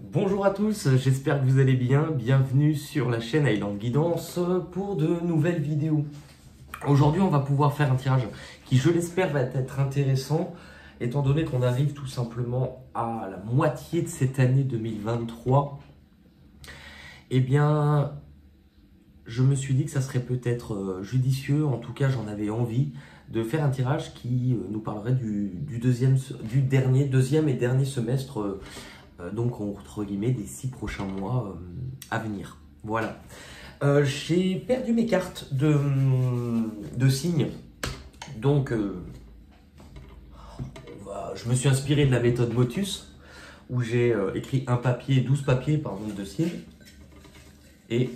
Bonjour à tous, j'espère que vous allez bien. Bienvenue sur la chaîne Highland Guidance pour de nouvelles vidéos. Aujourd'hui, on va pouvoir faire un tirage qui, je l'espère, va être intéressant, étant donné qu'on arrive tout simplement à la moitié de cette année 2023. Eh bien, je me suis dit que ça serait peut-être judicieux, en tout cas j'en avais envie, de faire un tirage qui nous parlerait du deuxième et dernier semestre, donc entre guillemets des 6 prochains mois à venir. Voilà. J'ai perdu mes cartes de signes, donc je me suis inspiré de la méthode Motus, où j'ai écrit 12 papiers par nombre de signes, et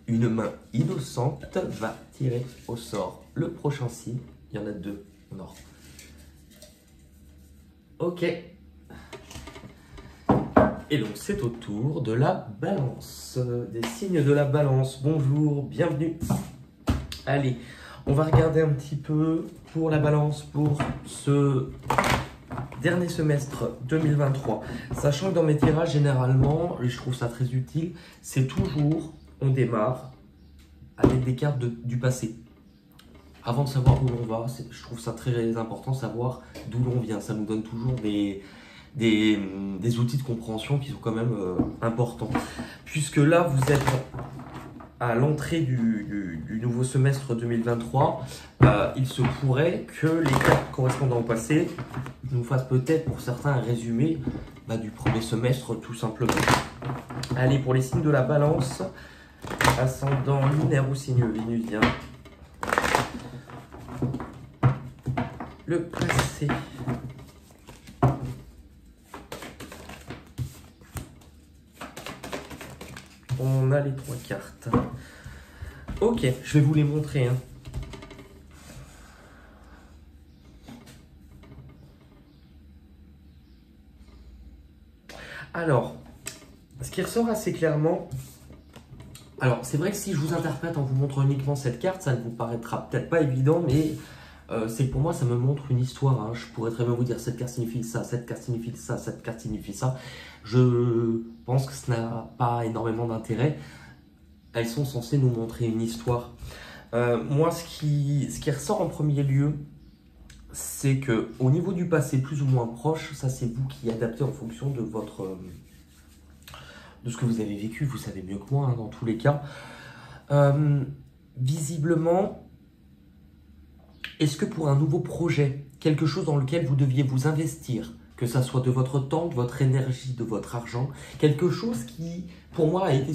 une main innocente va tirer au sort le prochain signe. Il y en a 2 en or. Ok. Et donc c'est au tour de la balance, des signes de la balance. Bonjour, bienvenue. Allez, on va regarder un petit peu pour la balance pour ce dernier semestre 2023. Sachant que dans mes tirages, généralement, et je trouve ça très utile, c'est toujours, on démarre avec des cartes du passé. Avant de savoir où l'on va, je trouve ça très important, savoir d'où l'on vient. Ça nous donne toujours des outils de compréhension qui sont quand même importants. Puisque là, vous êtes à l'entrée du nouveau semestre 2023, il se pourrait que les cartes correspondant au passé nous fassent peut-être pour certains un résumé du premier semestre tout simplement. Allez, pour les signes de la balance, ascendant lunaire ou signe vénusien, le passé. On a les 3 cartes. Ok, je vais vous les montrer. Alors, ce qui ressort assez clairement... Alors, c'est vrai que si je vous interprète en vous montrant uniquement cette carte, ça ne vous paraîtra peut-être pas évident, mais c'est que pour moi, ça me montre une histoire. Je pourrais très bien vous dire cette carte signifie ça, cette carte signifie ça, cette carte signifie ça. Je pense que ça n'a pas énormément d'intérêt. Elles sont censées nous montrer une histoire. Moi, ce qui ressort en premier lieu, c'est que au niveau du passé plus ou moins proche, ça c'est vous qui adaptez en fonction de de ce que vous avez vécu. Vous savez mieux que moi dans tous les cas. Visiblement, est-ce que pour un nouveau projet, quelque chose dans lequel vous deviez vous investir, que ça soit de votre temps, de votre énergie, de votre argent, quelque chose qui, pour moi, a été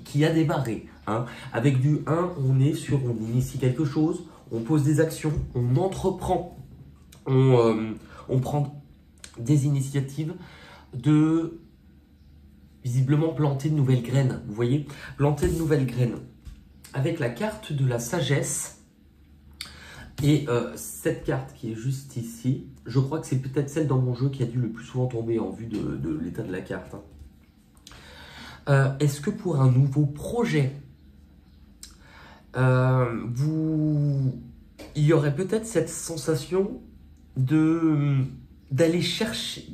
qui a démarré. Avec du 1, on initie quelque chose, on pose des actions, on entreprend, on prend des initiatives de, visiblement, planter de nouvelles graines. Vous voyez, planter de nouvelles graines. Avec la carte de la sagesse, et cette carte qui est juste ici, je crois que c'est peut-être celle dans mon jeu qui a dû le plus souvent tomber en vue de l'état de la carte. Est-ce que pour un nouveau projet, il y aurait peut-être cette sensation d'aller chercher,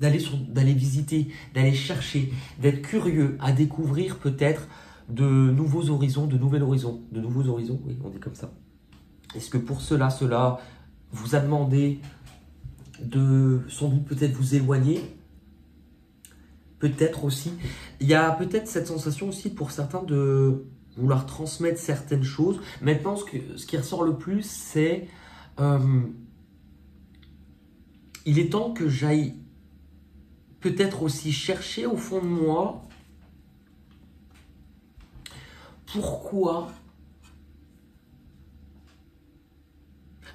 d'aller visiter, d'aller chercher, d'être curieux, à découvrir peut-être de nouveaux horizons, de nouveaux horizons, oui, on dit comme ça. Est-ce que pour cela vous a demandé de sans doute peut-être vous éloigner? Peut-être aussi. Il y a peut-être cette sensation aussi pour certains de vouloir transmettre certaines choses. Maintenant, ce qui ressort le plus, c'est il est temps que j'aille peut-être aussi chercher au fond de moi pourquoi.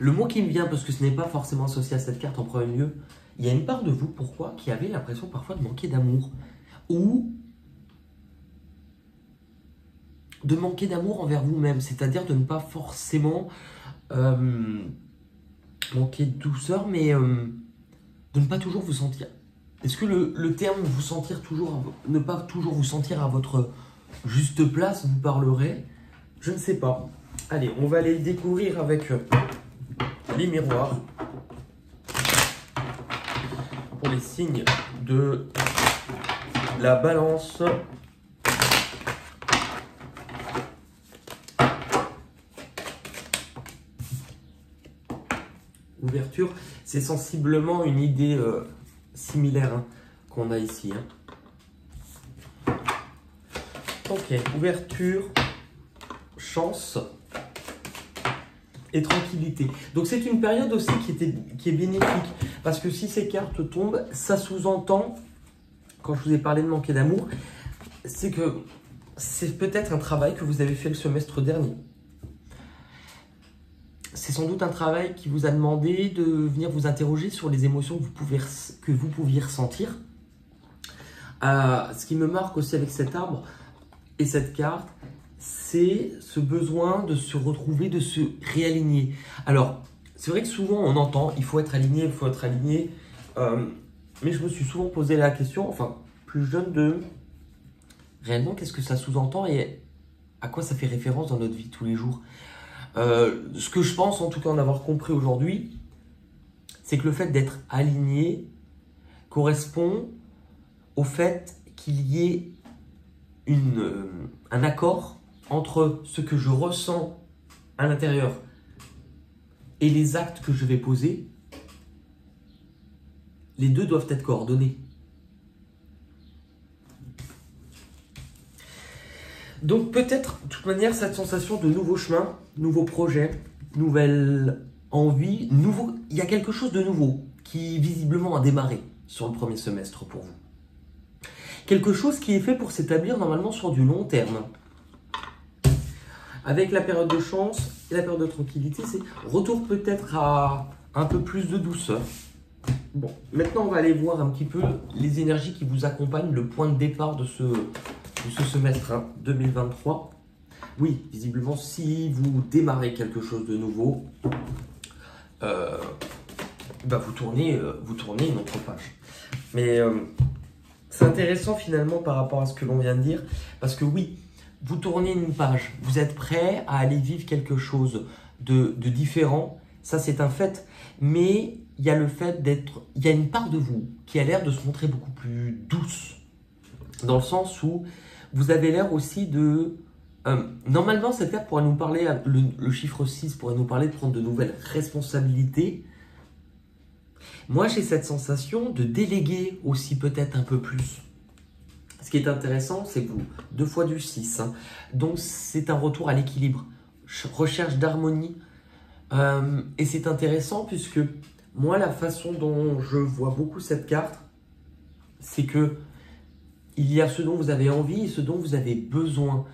Le mot qui me vient, parce que ce n'est pas forcément associé à cette carte en premier lieu, il y a une part de vous, pourquoi, qui avait l'impression parfois de manquer d'amour. Ou de manquer d'amour envers vous-même, c'est-à-dire de ne pas forcément manquer de douceur, mais de ne pas toujours vous sentir. Est-ce que le terme vous sentir toujours, ne pas toujours vous sentir à votre juste place vous parlerait? Je ne sais pas. Allez, on va aller le découvrir avec les miroirs pour les signes de la balance. Ouverture, c'est sensiblement une idée similaire hein, qu'on a ici. Hein. Ok, ouverture, chance et tranquillité. Donc c'est une période aussi qui est bénéfique. Parce que si ces cartes tombent, ça sous-entend, quand je vous ai parlé de manquer d'amour, c'est que c'est peut-être un travail que vous avez fait le semestre dernier. C'est sans doute un travail qui vous a demandé de venir vous interroger sur les émotions que vous pouviez ressentir. Ce qui me marque aussi avec cet arbre et cette carte, c'est ce besoin de se retrouver, de se réaligner. Alors, c'est vrai que souvent on entend, il faut être aligné, il faut être aligné. Mais je me suis souvent posé la question, enfin, plus jeune, de réellement qu'est-ce que ça sous-entend et à quoi ça fait référence dans notre vie tous les jours. Ce que je pense, en tout cas en avoir compris aujourd'hui, c'est que le fait d'être aligné correspond au fait qu'il y ait un accord entre ce que je ressens à l'intérieur et les actes que je vais poser. Les deux doivent être coordonnés. Donc peut-être, de toute manière, cette sensation de nouveau chemin, nouveau projet, nouvelle envie, il y a quelque chose de nouveau qui visiblement a démarré sur le premier semestre pour vous. Quelque chose qui est fait pour s'établir normalement sur du long terme. Avec la période de chance et la période de tranquillité, c'est retour peut-être à un peu plus de douceur. Bon, maintenant on va aller voir un petit peu les énergies qui vous accompagnent, le point de départ de ce semestre 2023. Oui, visiblement, si vous démarrez quelque chose de nouveau, vous tournez une autre page. Mais c'est intéressant finalement par rapport à ce que l'on vient de dire, parce que oui, vous tournez une page, vous êtes prêt à aller vivre quelque chose de différent, ça c'est un fait, mais il y a le fait il y a une part de vous qui a l'air de se montrer beaucoup plus douce, dans le sens où vous avez l'air aussi de... normalement, cette carte pourrait nous parler, le chiffre 6 pourrait nous parler de prendre de nouvelles responsabilités. Moi, j'ai cette sensation de déléguer aussi peut-être un peu plus. Ce qui est intéressant, c'est que vous, 2 fois du 6, hein, donc c'est un retour à l'équilibre, recherche d'harmonie. Et c'est intéressant puisque moi, la façon dont je vois beaucoup cette carte, c'est que il y a ce dont vous avez envie et ce dont vous avez besoin.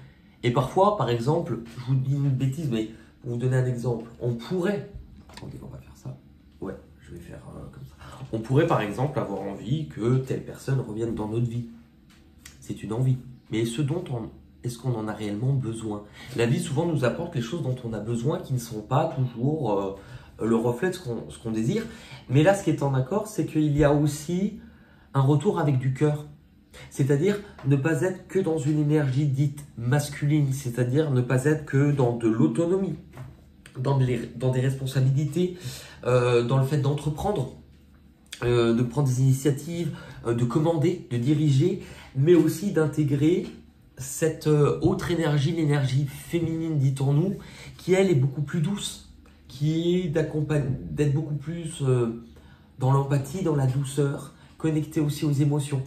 Et parfois, par exemple, je vous dis une bêtise, mais pour vous donner un exemple, on pourrait... Attendez, on va faire ça. Ouais, je vais faire comme ça. On pourrait, par exemple, avoir envie que telle personne revienne dans notre vie. C'est une envie. Mais est-ce qu'on en a réellement besoin? La vie, souvent, nous apporte les choses dont on a besoin qui ne sont pas toujours le reflet de ce qu'on désire. Mais là, ce qui est en accord, c'est qu'il y a aussi un retour avec du cœur. C'est-à-dire ne pas être que dans une énergie dite masculine, c'est-à-dire ne pas être que dans de l'autonomie, dans des responsabilités, dans le fait d'entreprendre, de prendre des initiatives, de commander, de diriger, mais aussi d'intégrer cette autre énergie, l'énergie féminine, dit-on-nous, qui elle est beaucoup plus douce, qui est d'être beaucoup plus dans l'empathie, dans la douceur, connecté aussi aux émotions.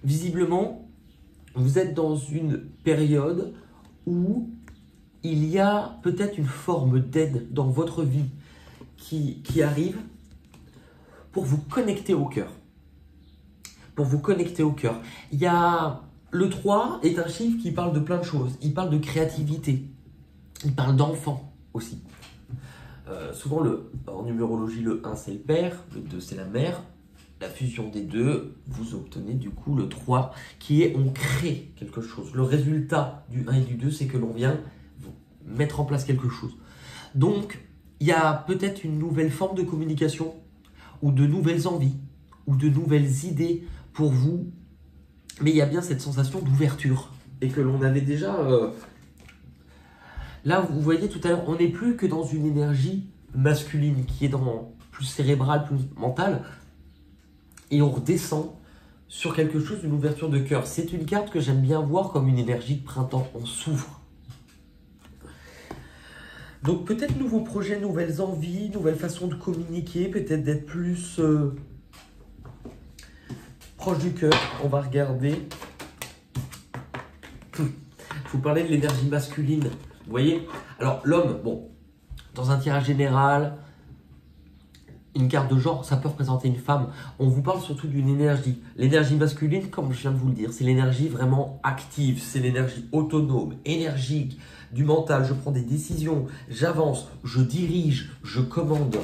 Visiblement, vous êtes dans une période où il y a peut-être une forme d'aide dans votre vie qui arrive pour vous connecter au cœur. Pour vous connecter au cœur. Le 3 est un chiffre qui parle de plein de choses. Il parle de créativité. Il parle d'enfant aussi. Souvent, en numérologie, le 1 c'est le père, le 2 c'est la mère. La fusion des deux, vous obtenez du coup le 3 qui est on crée quelque chose. Le résultat du 1 et du 2, c'est que l'on vient mettre en place quelque chose. Donc, il y a peut-être une nouvelle forme de communication ou de nouvelles envies ou de nouvelles idées pour vous. Mais il y a bien cette sensation d'ouverture et que l'on avait déjà... Là, vous voyez tout à l'heure, on n'est plus que dans une énergie masculine qui est plus cérébrale, plus mentale. Et on redescend sur quelque chose, une ouverture de cœur. C'est une carte que j'aime bien voir comme une énergie de printemps. On s'ouvre. Donc peut-être nouveaux projets, nouvelles envies, nouvelles façons de communiquer, peut-être d'être plus proche du cœur. On va regarder. Je vous parlais de l'énergie masculine. Vous voyez? Alors l'homme, bon, dans un tirage général, une carte de genre, ça peut représenter une femme. On vous parle surtout d'une énergie. L'énergie masculine, comme je viens de vous le dire, c'est l'énergie vraiment active. C'est l'énergie autonome, énergique, du mental. Je prends des décisions, j'avance, je dirige, je commande.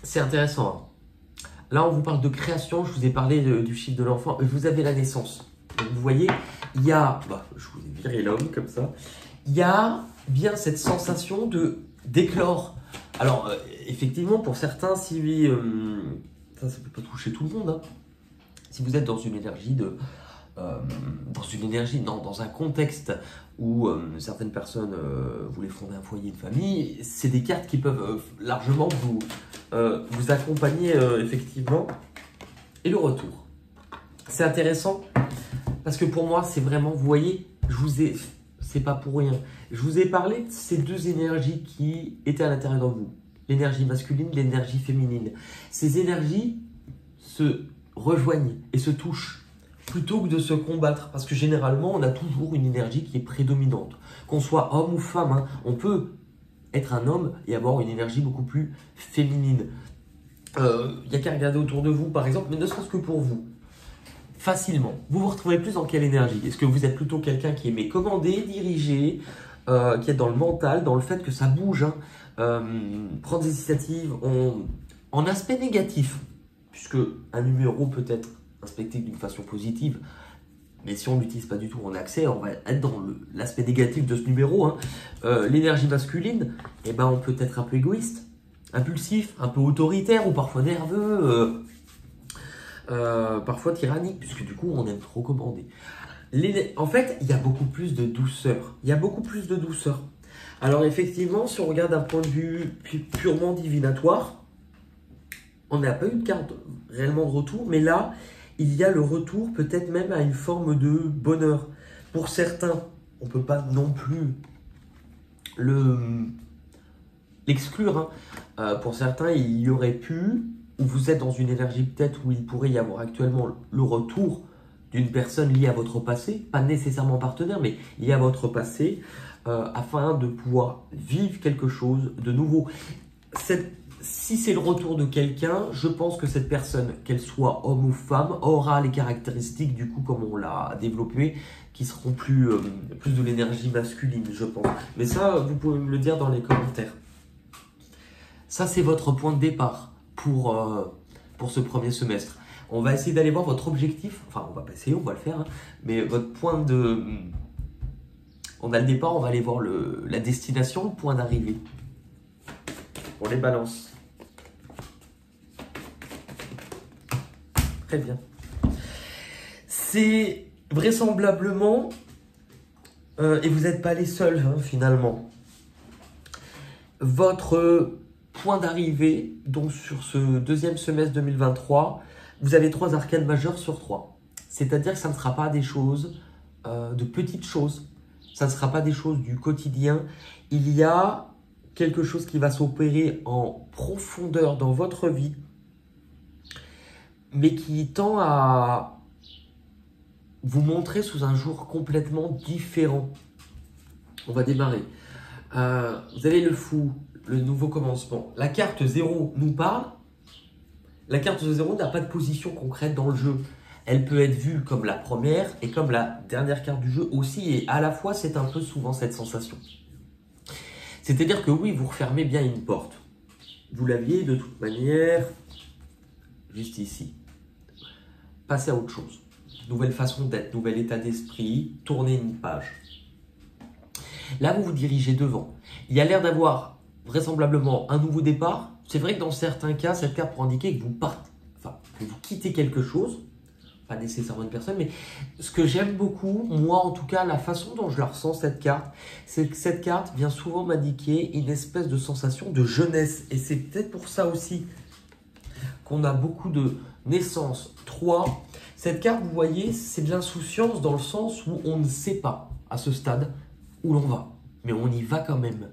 C'est intéressant. Hein. Là, on vous parle de création. Je vous ai parlé du chiffre de l'enfant. Vous avez la naissance. Donc, vous voyez, il y a... je vous ai viré l'homme comme ça. Il y a bien cette sensation d'éclore. Alors, effectivement, pour certains, si ça ne peut pas toucher tout le monde. Hein. Si vous êtes dans une énergie dans un contexte où certaines personnes voulaient fonder un foyer, une famille, c'est des cartes qui peuvent largement vous accompagner effectivement. Et le retour. C'est intéressant parce que pour moi, c'est vraiment, vous voyez, c'est pas pour rien. Je vous ai parlé de ces deux énergies qui étaient à l'intérieur de vous. L'énergie masculine, l'énergie féminine. Ces énergies se rejoignent et se touchent plutôt que de se combattre. Parce que généralement, on a toujours une énergie qui est prédominante. Qu'on soit homme ou femme, hein, on peut être un homme et avoir une énergie beaucoup plus féminine. Il n'y a qu'à regarder autour de vous, par exemple, mais ne serait-ce que pour vous. Facilement. Vous vous retrouvez plus dans quelle énergie? Est-ce que vous êtes plutôt quelqu'un qui aimait commander, diriger, qui est dans le mental, dans le fait que ça bouge, hein, prendre des initiatives en aspect négatif, puisque un numéro peut être inspecté d'une façon positive, mais si on ne l'utilise pas du tout en accès, on va être dans l'aspect négatif de ce numéro. Hein. L'énergie masculine, eh ben, on peut être un peu égoïste, impulsif, un peu autoritaire ou parfois nerveux, parfois tyrannique, puisque du coup on aime trop commander. En fait, il y a beaucoup plus de douceur. Il y a beaucoup plus de douceur. Alors effectivement, si on regarde d'un point de vue purement divinatoire, on n'a pas eu de carte réellement de retour, mais là, il y a le retour peut-être même à une forme de bonheur. Pour certains, on ne peut pas non plus l'exclure. Hein. Pour certains, il y aurait pu, ou vous êtes dans une énergie peut-être où il pourrait y avoir actuellement le retour d'une personne liée à votre passé, pas nécessairement partenaire, mais liée à votre passé, afin de pouvoir vivre quelque chose de nouveau. Si c'est le retour de quelqu'un, je pense que cette personne, qu'elle soit homme ou femme, aura les caractéristiques, du coup, comme on l'a développé, qui seront plus de l'énergie masculine, je pense. Mais ça, vous pouvez me le dire dans les commentaires. Ça, c'est votre point de départ pour ce premier semestre. On va essayer d'aller voir votre objectif. Enfin, on va pas essayer, on va le faire. Hein, mais votre point de... On a le départ, on va aller voir la destination, le point d'arrivée. Pour les balances. Très bien. C'est vraisemblablement, et vous n'êtes pas les seuls hein, finalement, votre point d'arrivée, donc sur ce deuxième semestre 2023, vous avez 3 arcanes majeures sur 3. C'est-à-dire que ça ne sera pas des choses, de petites choses. Ça ne sera pas des choses du quotidien. Il y a quelque chose qui va s'opérer en profondeur dans votre vie, mais qui tend à vous montrer sous un jour complètement différent. On va démarrer. Vous avez le fou, le nouveau commencement. La carte 0 nous parle. La carte 0 n'a pas de position concrète dans le jeu. Elle peut être vue comme la première et comme la dernière carte du jeu aussi. Et à la fois, c'est un peu souvent cette sensation. C'est-à-dire que oui, vous refermez bien une porte. Vous l'aviez de toute manière juste ici. Passez à autre chose. Nouvelle façon d'être, nouvel état d'esprit, tournez une page. Là, vous vous dirigez devant. Il y a l'air d'avoir vraisemblablement un nouveau départ. C'est vrai que dans certains cas, cette carte pour indiquer que vous partez, enfin, que vous quittez quelque chose. Pas nécessairement une personne, mais ce que j'aime beaucoup, moi en tout cas, la façon dont je la ressens cette carte, c'est que cette carte vient souvent m'indiquer une espèce de sensation de jeunesse. Et c'est peut-être pour ça aussi qu'on a beaucoup de naissances. 3, cette carte, vous voyez, c'est de l'insouciance dans le sens où on ne sait pas à ce stade où l'on va, mais on y va quand même.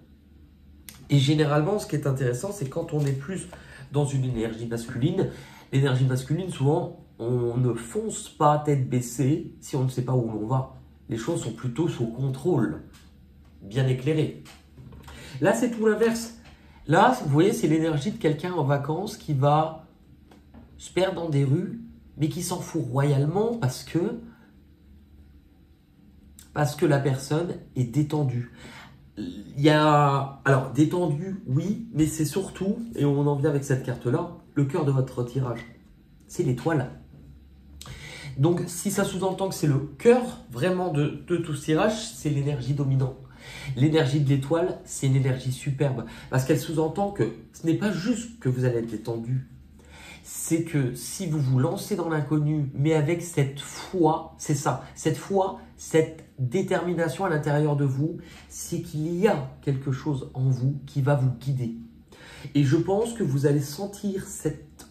Et généralement, ce qui est intéressant, c'est quand on est plus dans une énergie masculine. L'énergie masculine, souvent, on ne fonce pas tête baissée si on ne sait pas où l'on va. Les choses sont plutôt sous contrôle, bien éclairées. Là, c'est tout l'inverse. Là, vous voyez, c'est l'énergie de quelqu'un en vacances qui va se perdre dans des rues, mais qui s'en fout royalement parce que la personne est détendue. Il y a, alors détendu, oui, mais c'est surtout, et on en vient avec cette carte-là, le cœur de votre tirage. C'est l'étoile. Donc, si ça sous-entend que c'est le cœur vraiment de tout ce tirage, c'est l'énergie dominante. L'énergie de l'étoile, c'est une énergie superbe. Parce qu'elle sous-entend que ce n'est pas juste que vous allez être détendu. C'est que si vous vous lancez dans l'inconnu, mais avec cette foi, c'est ça, cette foi, cette détermination à l'intérieur de vous, c'est qu'il y a quelque chose en vous qui va vous guider. Et je pense que vous allez sentir cette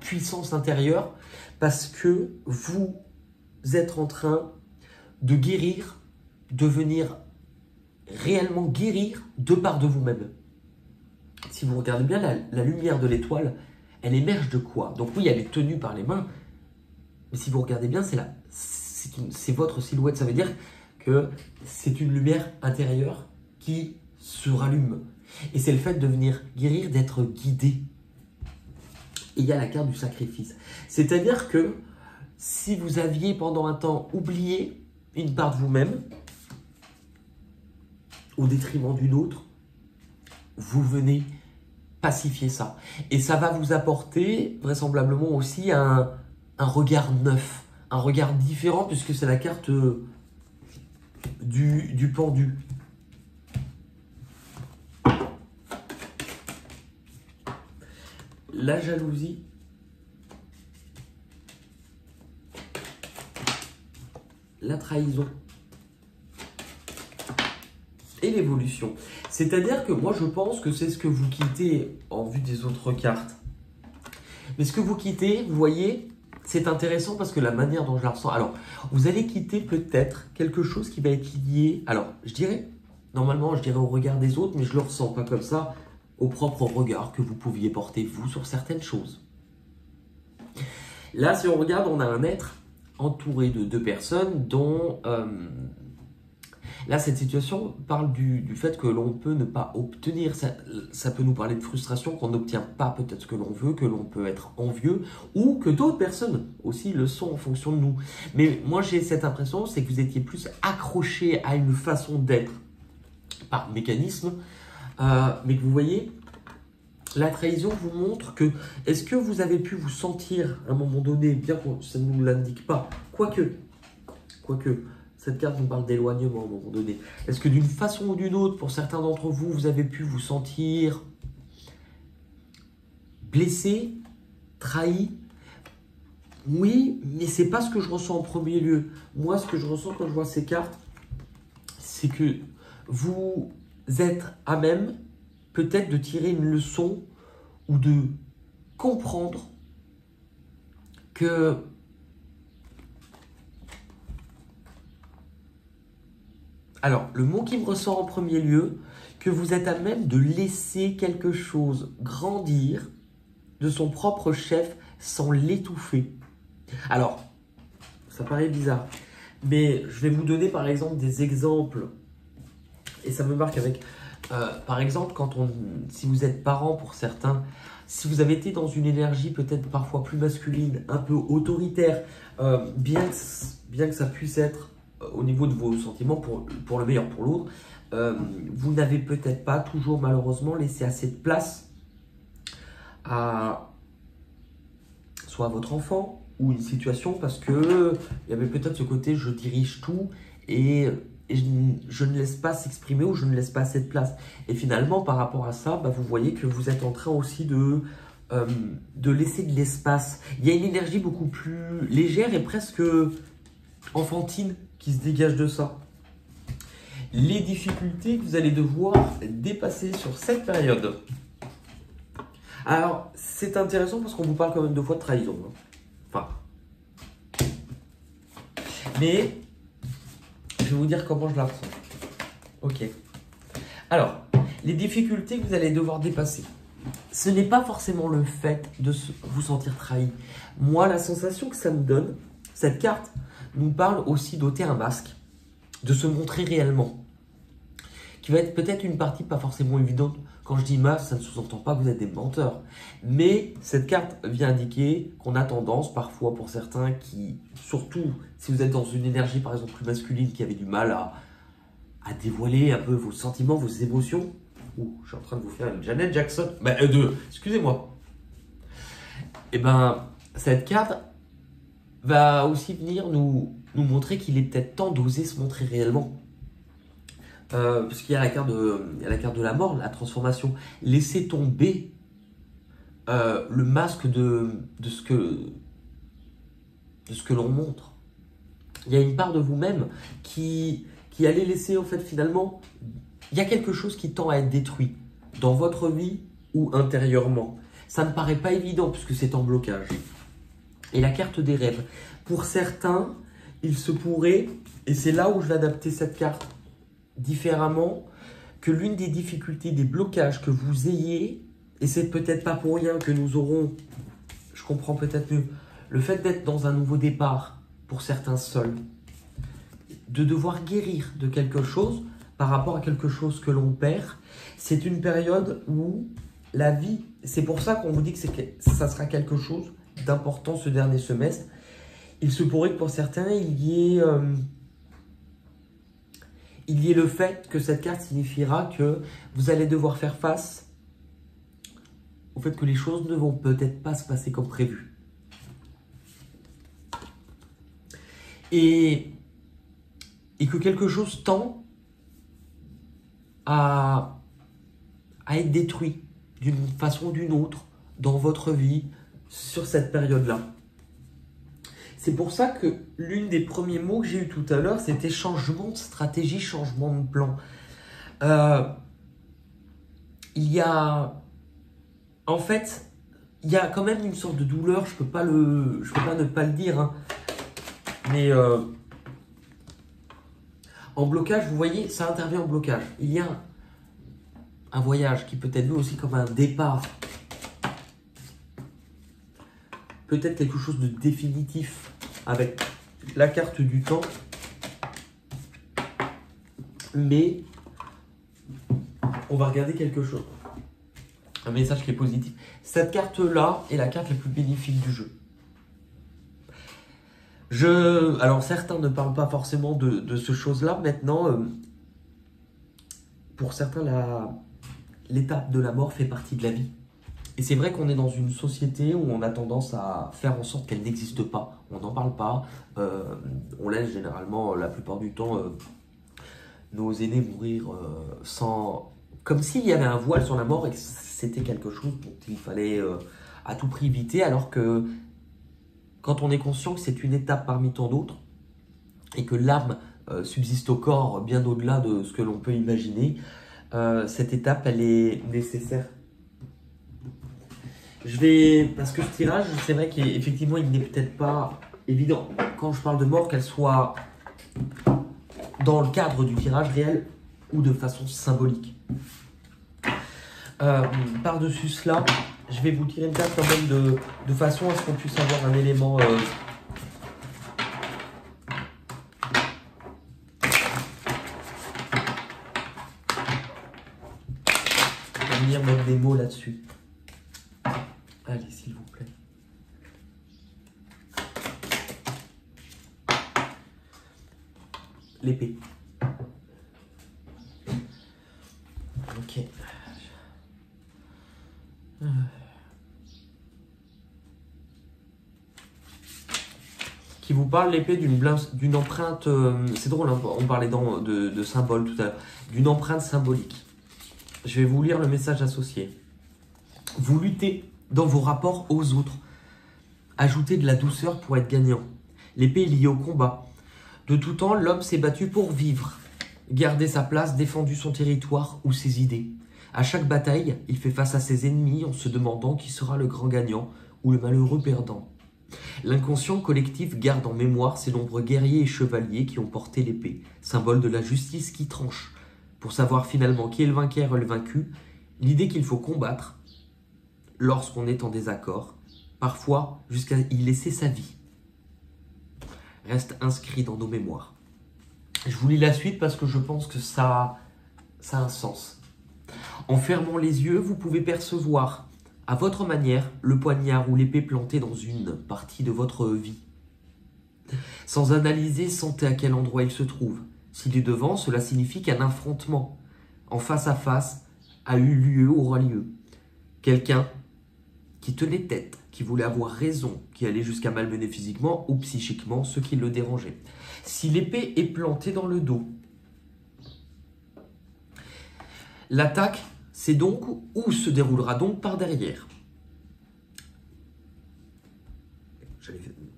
puissance intérieure parce que vous êtes en train de guérir, de venir réellement guérir de part de vous-même. Si vous regardez bien la lumière de l'étoile, elle émerge de quoi? Donc oui, elle est tenue par les mains, mais si vous regardez bien, c'est votre silhouette. Ça veut dire que c'est une lumière intérieure qui se rallume. Et c'est le fait de venir guérir, d'être guidé. Et il y a la carte du sacrifice. C'est-à-dire que si vous aviez pendant un temps oublié une part de vous-même, au détriment d'une autre, vous venez pacifier ça. Et ça va vous apporter vraisemblablement aussi un regard neuf, un regard différent puisque c'est la carte du pendu. La jalousie. La trahison. Et l'évolution. C'est-à-dire que moi, je pense que c'est ce que vous quittez en vue des autres cartes. Mais ce que vous quittez, vous voyez, c'est intéressant parce que la manière dont je la ressens. Alors, vous allez quitter peut-être quelque chose qui va être lié. Alors, je dirais, normalement, je dirais au regard des autres, mais je ne le ressens pas comme ça, au propre regard que vous pouviez porter, vous, sur certaines choses. Là, si on regarde, on a un être entouré de 2 personnes dont... Là, cette situation parle du fait que l'on peut ne pas obtenir. Ça peut nous parler de frustration, qu'on n'obtient pas peut-être ce que l'on veut, que l'on peut être envieux, ou que d'autres personnes aussi le sont en fonction de nous. Mais moi, j'ai cette impression, c'est que vous étiez plus accroché à une façon d'être par mécanisme, mais que vous voyez, la trahison vous montre que, est-ce que vous avez pu vous sentir à un moment donné, bien que ça ne nous l'indique pas, quoique, cette carte nous parle d'éloignement à un moment donné. Est-ce que d'une façon ou d'une autre, pour certains d'entre vous, vous avez pu vous sentir blessé, trahi? Oui, mais c'est pas ce que je ressens en premier lieu. Moi, ce que je ressens quand je vois ces cartes, c'est que vous êtes à même peut-être de tirer une leçon ou de comprendre que alors, le mot qui me ressort en premier lieu, que vous êtes à même de laisser quelque chose grandir de son propre chef sans l'étouffer. Alors, ça paraît bizarre, mais je vais vous donner par exemple des exemples, et ça me marque avec, par exemple, si vous êtes parent pour certains, si vous avez été dans une énergie peut-être parfois plus masculine, un peu autoritaire, bien que ça puisse être au niveau de vos sentiments, pour le meilleur, pour l'autre, vous n'avez peut-être pas toujours malheureusement laissé assez de place soit à votre enfant ou une situation parce que il y avait peut-être ce côté je dirige tout et je ne laisse pas s'exprimer ou je ne laisse pas assez de place. Et finalement, par rapport à ça, vous voyez que vous êtes en train aussi de laisser de l'espace. Il y a une énergie beaucoup plus légère et presque enfantine qui se dégage de ça. Les difficultés que vous allez devoir dépasser sur cette période. Alors, c'est intéressant parce qu'on vous parle quand même 2 fois de trahison. Hein. Enfin. Mais, je vais vous dire comment je la ressens. Ok. Alors, les difficultés que vous allez devoir dépasser. Ce n'est pas forcément le fait de vous sentir trahi. Moi, la sensation que ça me donne, cette carte nous parle aussi d'ôter un masque, de se montrer réellement, qui va être peut-être une partie pas forcément évidente. Quand je dis masque, ça ne sous-entend pas que vous êtes des menteurs. Mais cette carte vient indiquer qu'on a tendance parfois pour certains qui, surtout si vous êtes dans une énergie par exemple plus masculine, qui avait du mal à dévoiler un peu vos sentiments, vos émotions. Ouh, je suis en train de vous faire une Janet Jackson. Excusez-moi. Et ben, cette carte va aussi venir nous montrer qu'il est peut-être temps d'oser se montrer réellement. Parce qu'il y a la carte de la mort, la transformation. Laissez tomber le masque de ce que l'on montre. Il y a une part de vous-même qui allait laisser, en fait, finalement, il y a quelque chose qui tend à être détruit dans votre vie ou intérieurement. Ça ne paraît pas évident puisque c'est en blocage. Et la carte des rêves. Pour certains, il se pourrait, et c'est là où je vais adapter cette carte différemment, que l'une des difficultés, des blocages que vous ayez, et c'est peut-être pas pour rien que nous aurons, je comprends peut-être mieux, le fait d'être dans un nouveau départ, pour certains seuls, de devoir guérir de quelque chose par rapport à quelque chose que l'on perd, c'est une période où la vie, c'est pour ça qu'on vous dit que ça sera quelque chose d'important ce dernier semestre. Il se pourrait que pour certains, il y ait le fait que cette carte signifiera que vous allez devoir faire face au fait que les choses ne vont peut-être pas se passer comme prévu. Et que quelque chose tend à être détruit d'une façon ou d'une autre dans votre vie sur cette période-là. C'est pour ça que l'une des premiers mots que j'ai eu tout à l'heure, c'était changement de stratégie, changement de plan. Il y a... En fait, il y a quand même une sorte de douleur, je peux pas ne pas le dire, hein. Mais en blocage, vous voyez, ça intervient en blocage. Il y a un voyage qui peut être vu aussi comme un départ. Peut-être quelque chose de définitif avec la carte du temps. Mais on va regarder quelque chose. Un message qui est positif. Cette carte-là est la carte la plus bénéfique du jeu. Alors certains ne parlent pas forcément de ce chose-là. Maintenant, pour certains, l'étape de la mort fait partie de la vie. Et c'est vrai qu'on est dans une société où on a tendance à faire en sorte qu'elle n'existe pas. On n'en parle pas. On laisse généralement, la plupart du temps, nos aînés mourir comme s'il y avait un voile sur la mort et que c'était quelque chose dont il fallait à tout prix éviter, alors que quand on est conscient que c'est une étape parmi tant d'autres et que l'âme subsiste au corps bien au-delà de ce que l'on peut imaginer, cette étape, elle est nécessaire. Parce que ce tirage, c'est vrai qu'effectivement, il n'est peut-être pas évident, quand je parle de mort, qu'elle soit dans le cadre du tirage réel ou de façon symbolique. Par-dessus cela, je vais vous tirer une carte quand même de façon à ce qu'on puisse avoir un élément venir mettre des mots là-dessus. Allez, s'il vous plaît. L'épée. Ok. Qui vous parle, l'épée, d'une empreinte... c'est drôle, hein, on parlait de symbole tout à l'heure. D'une empreinte symbolique. Je vais vous lire le message associé. Vous luttez dans vos rapports aux autres. Ajoutez de la douceur pour être gagnant. L'épée est liée au combat. De tout temps, l'homme s'est battu pour vivre, garder sa place, défendu son territoire ou ses idées. À chaque bataille, il fait face à ses ennemis en se demandant qui sera le grand gagnant ou le malheureux perdant. L'inconscient collectif garde en mémoire ces nombreux guerriers et chevaliers qui ont porté l'épée, symbole de la justice qui tranche. Pour savoir finalement qui est le vainqueur et le vaincu, l'idée qu'il faut combattre lorsqu'on est en désaccord, parfois jusqu'à y laisser sa vie, reste inscrit dans nos mémoires. Je vous lis la suite parce que je pense que ça a un sens. En fermant les yeux, vous pouvez percevoir, à votre manière, le poignard ou l'épée plantée dans une partie de votre vie. Sans analyser, sentez à quel endroit il se trouve. S'il est devant, cela signifie qu'un affrontement, en face à face, a eu lieu ou aura lieu. Quelqu'un qui tenait tête, qui voulait avoir raison, qui allait jusqu'à malmener physiquement ou psychiquement ceux qui le dérangeaient. Si l'épée est plantée dans le dos, l'attaque, c'est donc ou se déroulera donc par derrière.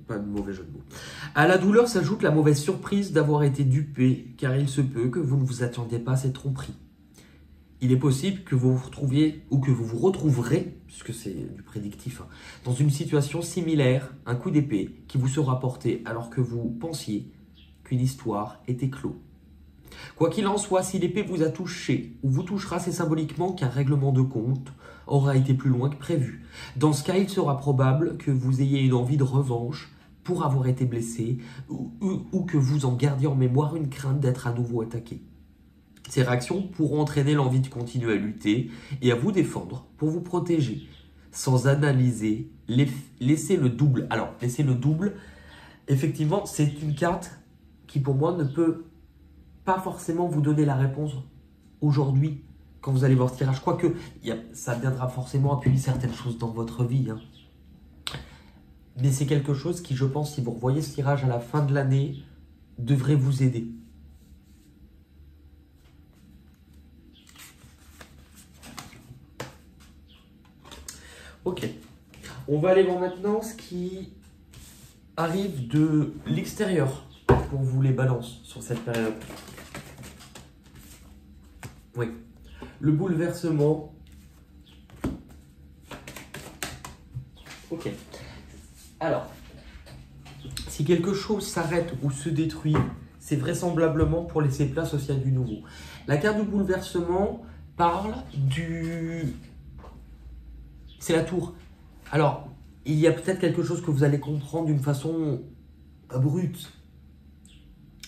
Pas de mauvais jeu de mots. À la douleur s'ajoute la mauvaise surprise d'avoir été dupé, car il se peut que vous ne vous attendiez pas à cette tromperie. Il est possible que vous vous retrouviez ou que vous vous retrouverez, puisque c'est du prédictif, dans une situation similaire, un coup d'épée qui vous sera porté alors que vous pensiez qu'une histoire était close. Quoi qu'il en soit, si l'épée vous a touché ou vous touchera, c'est symboliquement qu'un règlement de compte aura été plus loin que prévu. Dans ce cas, il sera probable que vous ayez une envie de revanche pour avoir été blessé ou que vous en gardiez en mémoire une crainte d'être à nouveau attaqué. Ces réactions pourront entraîner l'envie de continuer à lutter et à vous défendre pour vous protéger. Sans analyser, laissez le double. Alors, laissez le double, effectivement, c'est une carte qui pour moi ne peut pas forcément vous donner la réponse aujourd'hui quand vous allez voir ce tirage. Quoique, ça viendra forcément appuyer certaines choses dans votre vie. Mais c'est quelque chose qui, je pense, si vous revoyez ce tirage à la fin de l'année, devrait vous aider. Ok. On va aller voir maintenant ce qui arrive de l'extérieur pour vous les balances sur cette période. Oui. Le bouleversement. Ok. Alors, si quelque chose s'arrête ou se détruit, c'est vraisemblablement pour laisser place aussi à du nouveau. La carte du bouleversement parle du... C'est la tour. Alors, il y a peut-être quelque chose que vous allez comprendre d'une façon brute.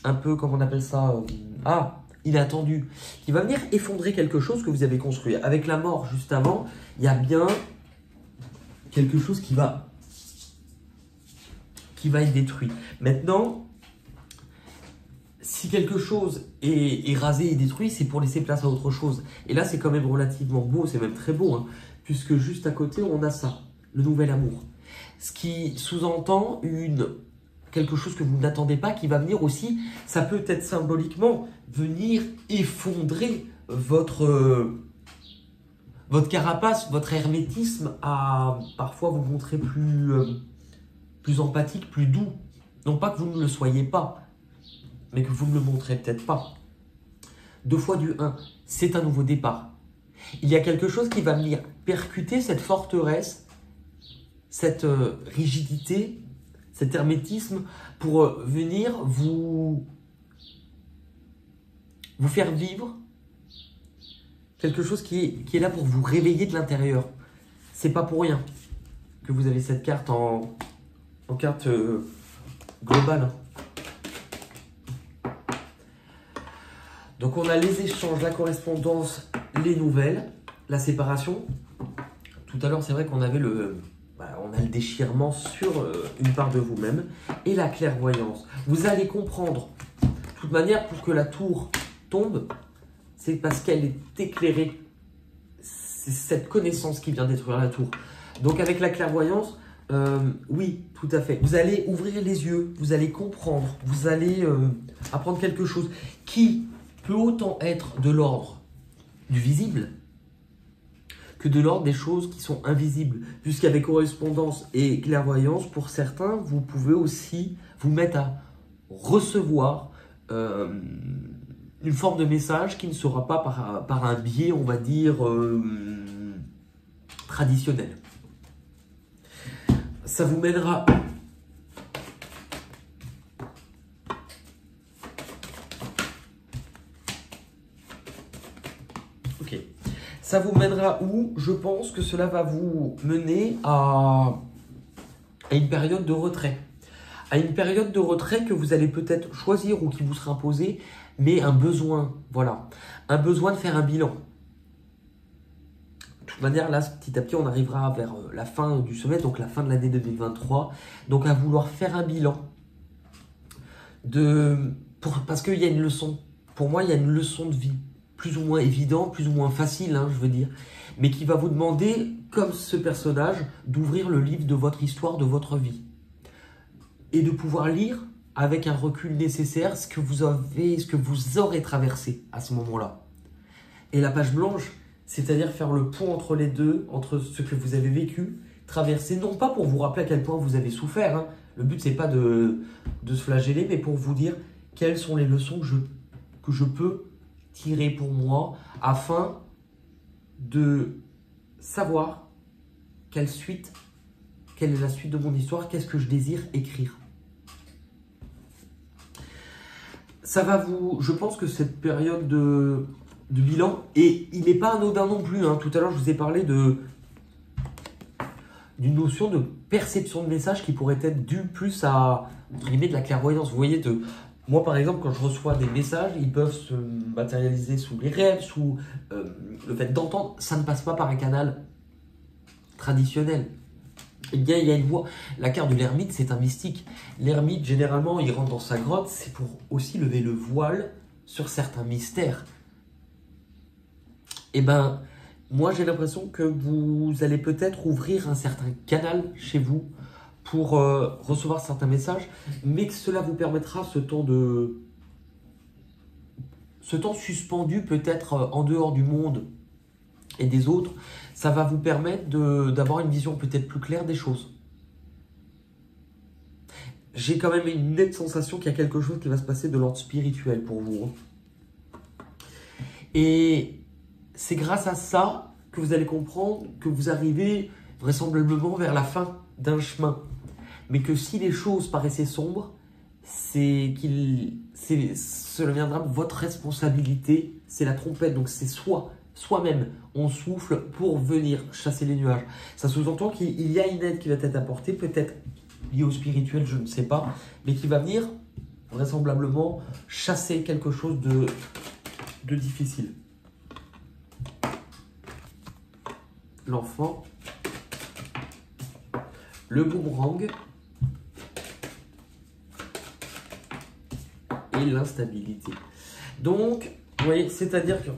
Un peu, comme on appelle ça, inattendu. Qui va venir effondrer quelque chose que vous avez construit. Avec la mort juste avant, il y a bien quelque chose qui va être détruit. Maintenant, si quelque chose est rasé et détruit, c'est pour laisser place à autre chose. Et là, c'est quand même relativement beau, c'est même très beau, puisque juste à côté, on a ça, le nouvel amour. Ce qui sous-entend quelque chose que vous n'attendez pas, qui va venir aussi, ça peut être symboliquement venir effondrer votre carapace, votre hermétisme à parfois vous montrer plus empathique, plus doux. Non pas que vous ne le soyez pas, mais que vous ne le montrez peut-être pas. 2 fois du 1, c'est un nouveau départ. Il y a quelque chose qui va venir percuter cette forteresse, cette rigidité, cet hermétisme, pour venir vous faire vivre quelque chose qui est là pour vous réveiller de l'intérieur. C'est pas pour rien que vous avez cette carte en carte globale. Donc on a les échanges, la correspondance, les nouvelles, la séparation. Tout à l'heure, c'est vrai qu'on avait on a le déchirement sur une part de vous-même et la clairvoyance. Vous allez comprendre, de toute manière, pour que la tour tombe, c'est parce qu'elle est éclairée. C'est cette connaissance qui vient détruire la tour. Donc avec la clairvoyance, oui, tout à fait. Vous allez ouvrir les yeux, vous allez comprendre, vous allez apprendre quelque chose qui peut autant être de l'ordre du visible que de l'ordre des choses qui sont invisibles. Puisqu'avec correspondance et clairvoyance, pour certains, vous pouvez aussi vous mettre à recevoir une forme de message qui ne sera pas par un biais, on va dire, traditionnel. Ça vous mènera... Ok. Ça vous mènera où? Je pense que cela va vous mener à une période de retrait. À une période de retrait que vous allez peut-être choisir ou qui vous sera imposée, mais un besoin, voilà. Un besoin de faire un bilan. De toute manière, là, petit à petit, on arrivera vers la fin du semestre, donc la fin de l'année 2023. Donc, à vouloir faire un bilan parce qu'il y a une leçon. Pour moi, il y a une leçon de vie, plus ou moins évidente, plus ou moins facile, hein, je veux dire, mais qui va vous demander, comme ce personnage, d'ouvrir le livre de votre histoire, de votre vie. Et de pouvoir lire avec un recul nécessaire ce que vous aurez traversé à ce moment-là. Et la page blanche, c'est-à-dire faire le pont entre les deux, entre ce que vous avez vécu, traversé, non pas pour vous rappeler à quel point vous avez souffert, hein. Le but c'est pas de se flageller, mais pour vous dire quelles sont les leçons que je peux tirer pour moi, afin de savoir quelle est la suite de mon histoire, qu'est-ce que je désire écrire. Ça va je pense que cette période de bilan, et il n'est pas anodin non plus, hein. Tout à l'heure je vous ai parlé d'une notion de perception de message qui pourrait être due plus à, entre guillemets, de la clairvoyance. Vous voyez, moi par exemple, quand je reçois des messages, ils peuvent se matérialiser sous les rêves, sous le fait d'entendre. Ça ne passe pas par un canal traditionnel. Eh bien, il y a une voie. La carte de l'ermite, c'est un mystique. L'ermite, généralement, il rentre dans sa grotte, c'est pour aussi lever le voile sur certains mystères. Eh bien, moi, j'ai l'impression que vous allez peut-être ouvrir un certain canal chez vous pour recevoir certains messages, mais que cela vous permettra ce temps suspendu peut-être en dehors du monde et des autres, ça va vous permettre d'avoir une vision peut-être plus claire des choses. J'ai quand même une nette sensation qu'il y a quelque chose qui va se passer de l'ordre spirituel pour vous, hein. Et c'est grâce à ça que vous allez comprendre que vous arrivez vraisemblablement vers la fin d'un chemin. Mais que si les choses paraissaient sombres, cela viendra de votre responsabilité, c'est la trompette, donc c'est soi-même, on souffle pour venir chasser les nuages. Ça sous-entend qu'il y a une aide qui va être apportée, peut-être liée au spirituel, je ne sais pas, mais qui va venir vraisemblablement chasser quelque chose de difficile. L'enfant, le boomerang et l'instabilité. Donc, vous voyez, c'est-à-dire qu'il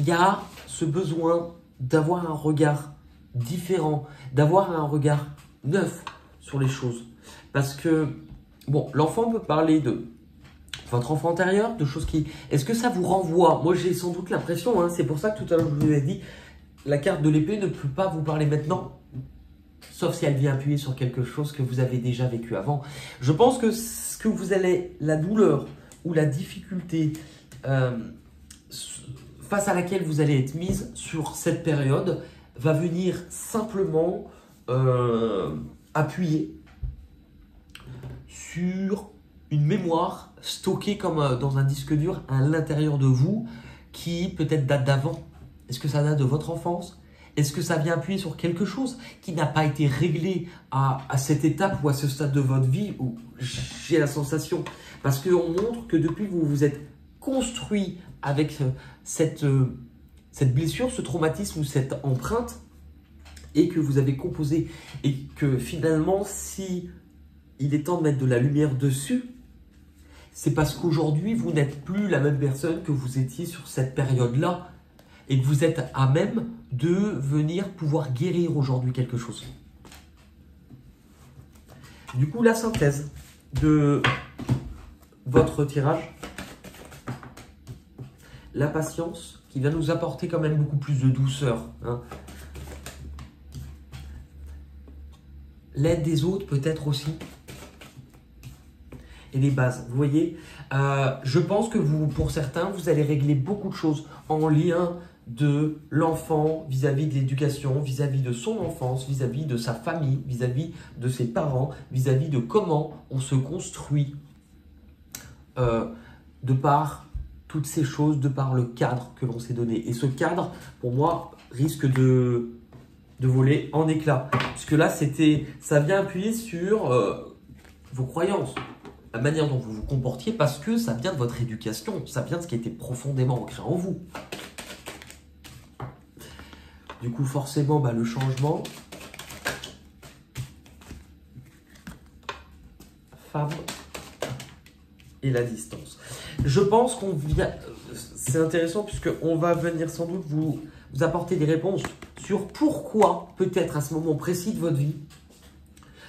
y a ce besoin d'avoir un regard différent, d'avoir un regard neuf sur les choses. Parce que, bon, l'enfant peut parler de votre enfant intérieur, de choses qui... Est-ce que ça vous renvoie? Moi, j'ai sans doute l'impression, hein, c'est pour ça que tout à l'heure, je vous ai dit, la carte de l'épée ne peut pas vous parler maintenant, sauf si elle vient appuyer sur quelque chose que vous avez déjà vécu avant. Je pense que ce que vous allez, la douleur ou la difficulté face à laquelle vous allez être mise sur cette période va venir simplement appuyer sur une mémoire stockée comme dans un disque dur à l'intérieur de vous qui peut-être date d'avant. Est-ce que ça date de votre enfance? Est-ce que ça vient appuyer sur quelque chose qui n'a pas été réglé à cette étape ou à ce stade de votre vie où j'ai la sensation? Parce qu'on montre que depuis vous vous êtes construit avec cette blessure, ce traumatisme ou cette empreinte et que vous avez composé et que finalement si il est temps de mettre de la lumière dessus, c'est parce qu'aujourd'hui vous n'êtes plus la même personne que vous étiez sur cette période-là. Et que vous êtes à même de venir pouvoir guérir aujourd'hui quelque chose. Du coup, la synthèse de votre tirage, la patience qui va nous apporter quand même beaucoup plus de douceur, hein. L'aide des autres peut-être aussi. et les bases. Vous voyez, je pense que pour certains, vous allez régler beaucoup de choses en lien de l'enfant vis-à-vis de l'éducation, vis-à-vis de son enfance, vis-à-vis de sa famille, vis-à-vis de ses parents, vis-à-vis de comment on se construit de par toutes ces choses, de par le cadre que l'on s'est donné. Et ce cadre, pour moi, risque de voler en éclats. Puisque là, ça vient appuyer sur vos croyances, la manière dont vous vous comportiez, parce que ça vient de votre éducation, ça vient de ce qui était profondément ancré en vous. Du coup, forcément, le changement, femme et la distance. Je pense qu'on vient, c'est intéressant puisqu'on va venir sans doute vous apporter des réponses sur pourquoi, peut-être à ce moment précis de votre vie,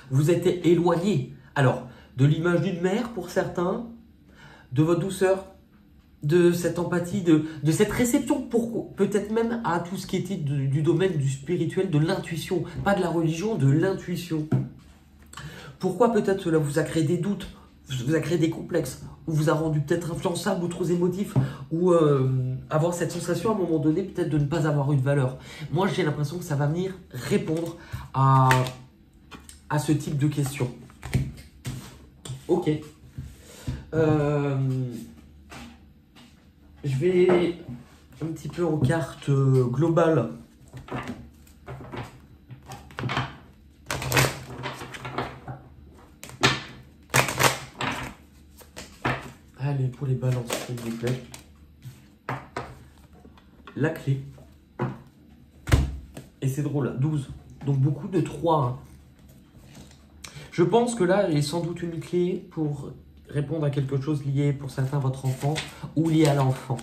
vous êtes éloigné. Alors, de l'image d'une mère pour certains, de votre douceur, de cette empathie, de cette réception, peut-être même à tout ce qui était du domaine du spirituel, de l'intuition, pas de la religion, de l'intuition. Pourquoi peut-être cela vous a créé des doutes, vous a créé des complexes, ou vous a rendu peut-être influençable ou trop émotif, ou avoir cette sensation à un moment donné peut-être de ne pas avoir eu de valeur. Moi j'ai l'impression que ça va venir répondre à ce type de questions. Ok. Je vais un petit peu en carte globale. Allez, pour les balances, s'il vous plaît. La clé. Et c'est drôle, 12. Donc beaucoup de 3. Hein. Je pense que là, il y a sans doute une clé pour répondre à quelque chose lié pour certains à votre enfant ou lié à l'enfant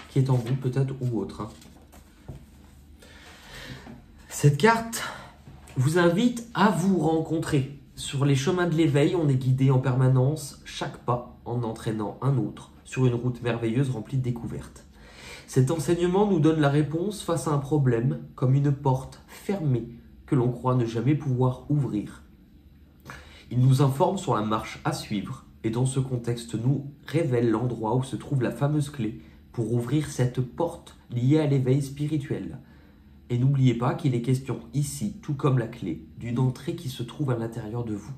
qui est en vous peut-être ou autre. Hein. Cette carte vous invite à vous rencontrer. Sur les chemins de l'éveil, on est guidé en permanence, chaque pas en entraînant un autre, sur une route merveilleuse remplie de découvertes. Cet enseignement nous donne la réponse face à un problème, comme une porte fermée que l'on croit ne jamais pouvoir ouvrir. Il nous informe sur la marche à suivre et dans ce contexte nous révèle l'endroit où se trouve la fameuse clé pour ouvrir cette porte liée à l'éveil spirituel. Et n'oubliez pas qu'il est question ici, tout comme la clé, d'une entrée qui se trouve à l'intérieur de vous.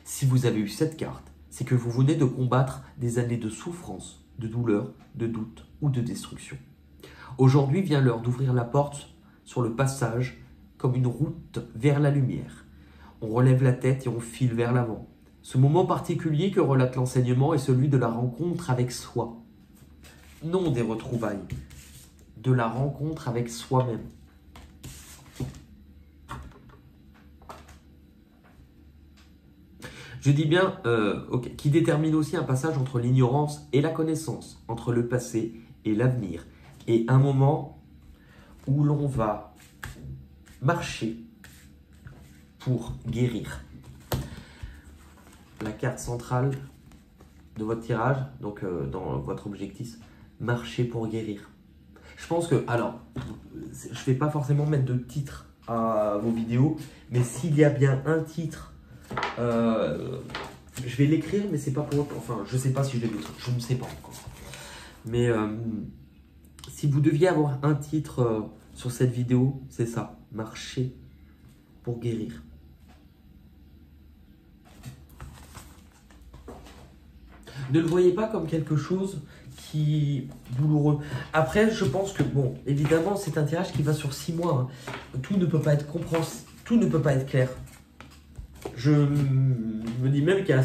Si vous avez eu cette carte, c'est que vous venez de combattre des années de souffrance, de douleur, de doute ou de destruction. Aujourd'hui vient l'heure d'ouvrir la porte sur le passage comme une route vers la lumière. On relève la tête et on file vers l'avant. Ce moment particulier que relate l'enseignement est celui de la rencontre avec soi. Non des retrouvailles, de la rencontre avec soi-même. Je dis bien, qui détermine aussi un passage entre l'ignorance et la connaissance, entre le passé et l'avenir. Et un moment où l'on va marcher pour guérir. La carte centrale de votre tirage, donc dans votre objectif, marcher pour guérir. Je pense que, alors, je ne vais pas forcément mettre de titre à vos vidéos, mais s'il y a bien un titre, je vais l'écrire, mais c'est pas pour... Enfin, je ne sais pas si je vais l'écrire, je ne sais pas encore. Mais si vous deviez avoir un titre sur cette vidéo, c'est ça, marcher pour guérir. Ne le voyez pas comme quelque chose qui est douloureux. Après, je pense que, bon, évidemment, c'est un tirage qui va sur 6 mois. Hein. Tout ne peut pas être compréhensible, tout ne peut pas être clair. Je me dis même qu'il y a,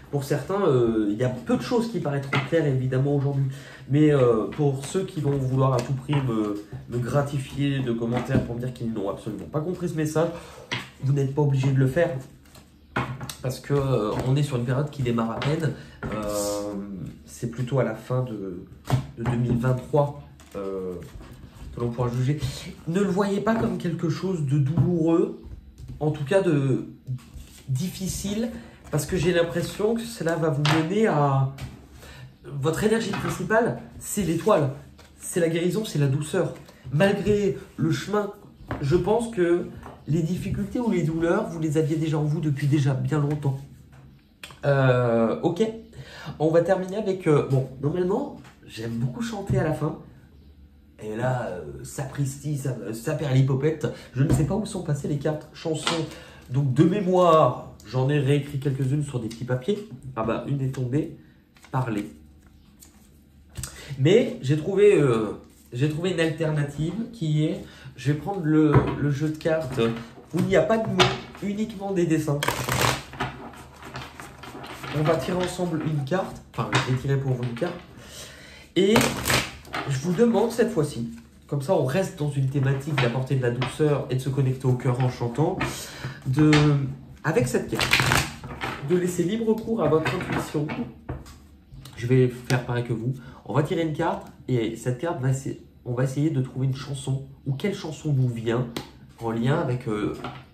pour certains, il y a peu de choses qui paraîtront claires, évidemment, aujourd'hui. Mais pour ceux qui vont vouloir à tout prix me gratifier de commentaires pour me dire qu'ils n'ont absolument pas compris ce message, vous n'êtes pas obligé de le faire. Parce qu'on est sur une période qui démarre à peine. C'est plutôt à la fin de 2023 que l'on pourra juger. Ne le voyez pas comme quelque chose de douloureux, en tout cas de difficile, parce que j'ai l'impression que cela va vous mener à... Votre énergie principale, c'est l'étoile, c'est la guérison, c'est la douceur. Malgré le chemin, je pense que les difficultés ou les douleurs, vous les aviez déjà en vous depuis déjà bien longtemps. Ok, on va terminer avec... bon, normalement, j'aime beaucoup chanter à la fin. Et là, sapristi, ça perd l'hypopète. Je ne sais pas où sont passées les cartes chansons. Donc de mémoire, j'en ai réécrit quelques-unes sur des petits papiers. Ah bah, une est tombée. Parler. Mais j'ai trouvé une alternative qui est... Je vais prendre le jeu de cartes où il n'y a pas de mots, uniquement des dessins. On va tirer ensemble une carte. Enfin, je vais tirer pour vous une carte. Et je vous demande cette fois-ci, comme ça on reste dans une thématique d'apporter de la douceur et de se connecter au cœur en chantant, avec cette carte, de laisser libre cours à votre intuition. Je vais faire pareil que vous. On va tirer une carte et cette carte, on va essayer de trouver une chanson ou quelle chanson vous vient en lien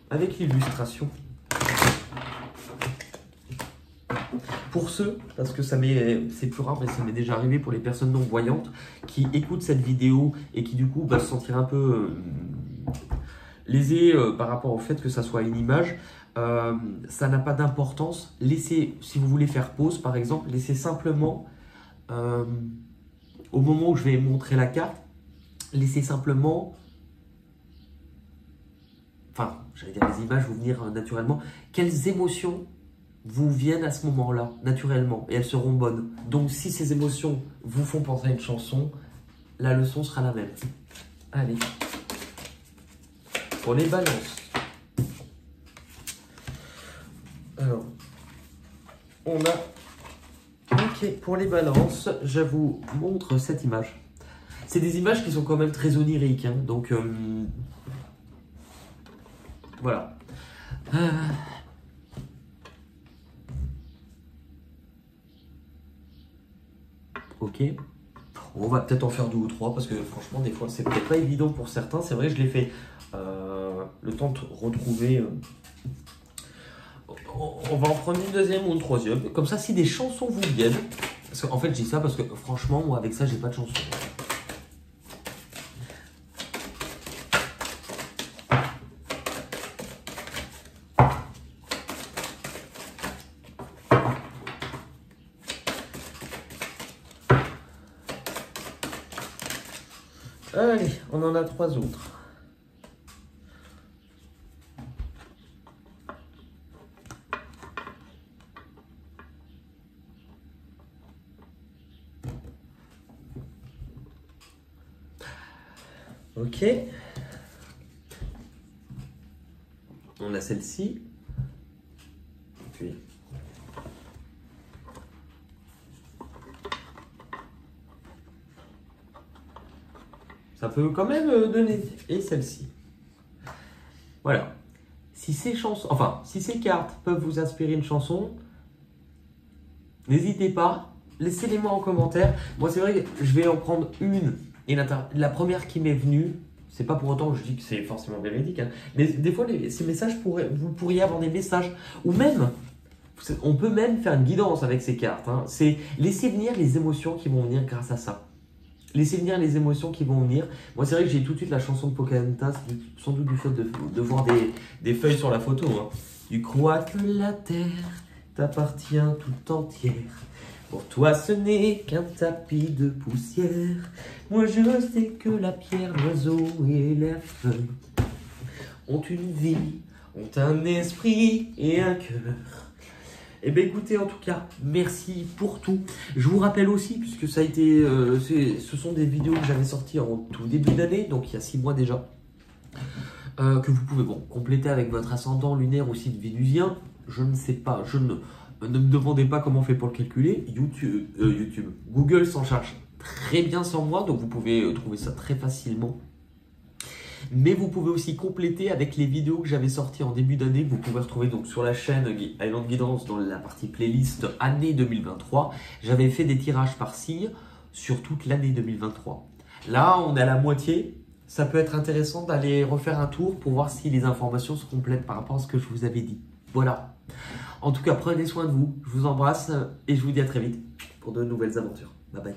avec l'illustration. Pour ceux, parce que c'est plus rare, mais ça m'est déjà arrivé pour les personnes non-voyantes qui écoutent cette vidéo et qui du coup se sentir un peu lésées par rapport au fait que ça soit une image, ça n'a pas d'importance. Laissez, si vous voulez faire pause par exemple, laissez simplement, au moment où je vais montrer la carte, laissez simplement, enfin, j'allais dire les images vous venir naturellement, quelles émotions vous viennent à ce moment-là, naturellement, et elles seront bonnes. Donc, si ces émotions vous font penser à une chanson, la leçon sera la même. Allez. Pour les balances. Alors, on a... Ok, pour les balances, je vous montre cette image. C'est des images qui sont quand même très oniriques, hein, donc... voilà. Ok, on va peut-être en faire 2 ou 3 parce que franchement des fois c'est peut-être pas évident pour certains. C'est vrai que je l'ai fait le temps de retrouver. On va en prendre une deuxième ou une troisième. Comme ça, si des chansons vous viennent, parce qu'en fait je dis ça parce que franchement moi avec ça j'ai pas de chanson. Allez, on en a 3 autres. Ok. On a celle-ci. Puis... ça peut quand même donner. Et celle-ci. Voilà. Si ces chansons, enfin, si ces cartes peuvent vous inspirer une chanson, n'hésitez pas, laissez-les-moi en commentaire. Moi, c'est vrai que je vais en prendre une. Et la première qui m'est venue, c'est pas pour autant que je dis que c'est forcément véridique, hein, mais des fois, ces messages, vous pourriez avoir des messages, ou même, on peut même faire une guidance avec ces cartes. Hein. C'est laisser venir les émotions qui vont venir grâce à ça. Laissez venir les émotions qui vont venir. Moi, c'est vrai que j'ai tout de suite la chanson de Pocahontas, sans doute du fait de voir des feuilles sur la photo. Hein. Tu crois que la terre t'appartient tout entière. Pour toi, ce n'est qu'un tapis de poussière. Moi, je sais que la pierre, l'oiseau et la feuille ont une vie, ont un esprit et un cœur. Eh bien écoutez, en tout cas, merci pour tout. Je vous rappelle aussi, puisque ça a été, ce sont des vidéos que j'avais sorties en tout début d'année, donc il y a 6 mois déjà, que vous pouvez compléter avec votre ascendant lunaire ou signe vénusien. Je ne sais pas, ne me demandez pas comment on fait pour le calculer. YouTube, Google s'en charge très bien sans moi, donc vous pouvez trouver ça très facilement. Mais vous pouvez aussi compléter avec les vidéos que j'avais sorties en début d'année. Vous pouvez retrouver donc sur la chaîne Island Guidance dans la partie playlist année 2023. J'avais fait des tirages par signe sur toute l'année 2023. Là, on est à la moitié. Ça peut être intéressant d'aller refaire un tour pour voir si les informations se complètent par rapport à ce que je vous avais dit. Voilà. En tout cas, prenez soin de vous. Je vous embrasse et je vous dis à très vite pour de nouvelles aventures. Bye bye.